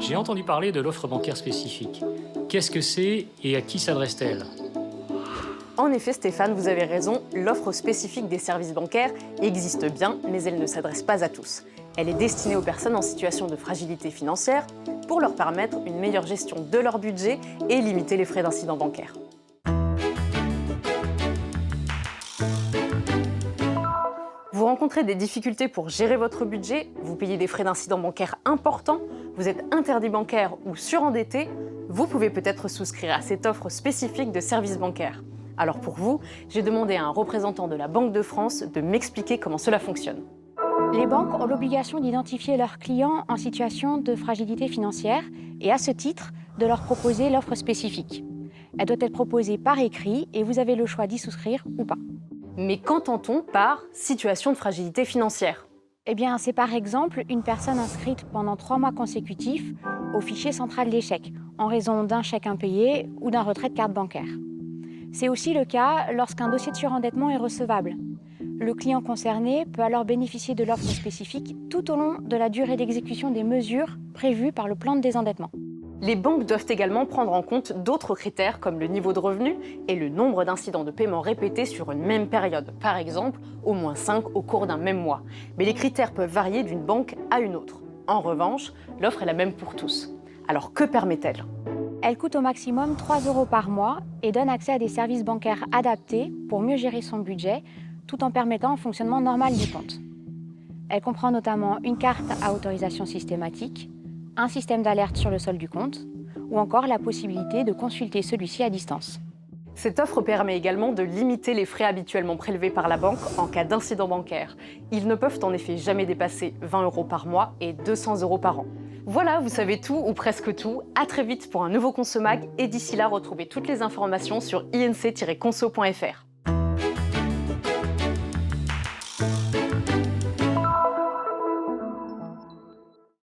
J'ai entendu parler de l'offre bancaire spécifique. Qu'est-ce que c'est et à qui s'adresse-t-elle? En effet, Stéphane, vous avez raison, l'offre spécifique des services bancaires existe bien, mais elle ne s'adresse pas à tous. Elle est destinée aux personnes en situation de fragilité financière pour leur permettre une meilleure gestion de leur budget et limiter les frais d'incident bancaire. Vous rencontrez des difficultés pour gérer votre budget, vous payez des frais d'incident bancaire importants, vous êtes interdit bancaire ou surendetté, vous pouvez peut-être souscrire à cette offre spécifique de services bancaires. Alors pour vous, j'ai demandé à un représentant de la Banque de France de m'expliquer comment cela fonctionne. Les banques ont l'obligation d'identifier leurs clients en situation de fragilité financière et à ce titre, de leur proposer l'offre spécifique. Elle doit être proposée par écrit et vous avez le choix d'y souscrire ou pas. Mais qu'entend-on par situation de fragilité financière? Eh bien, c'est par exemple une personne inscrite pendant 3 mois consécutifs au fichier central des chèques, en raison d'un chèque impayé ou d'un retrait de carte bancaire. C'est aussi le cas lorsqu'un dossier de surendettement est recevable. Le client concerné peut alors bénéficier de l'offre spécifique tout au long de la durée d'exécution des mesures prévues par le plan de désendettement. Les banques doivent également prendre en compte d'autres critères comme le niveau de revenu et le nombre d'incidents de paiement répétés sur une même période, par exemple au moins 5 au cours d'un même mois. Mais les critères peuvent varier d'une banque à une autre. En revanche, l'offre est la même pour tous. Alors que permet-elle? Elle coûte au maximum 3 € par mois et donne accès à des services bancaires adaptés pour mieux gérer son budget, tout en permettant un fonctionnement normal du compte. Elle comprend notamment une carte à autorisation systématique, un système d'alerte sur le solde du compte, ou encore la possibilité de consulter celui-ci à distance. Cette offre permet également de limiter les frais habituellement prélevés par la banque en cas d'incident bancaire. Ils ne peuvent en effet jamais dépasser 20 € par mois et 200 € par an. Voilà, vous savez tout ou presque tout. À très vite pour un nouveau Consomag et d'ici là, retrouvez toutes les informations sur inc-conso.fr.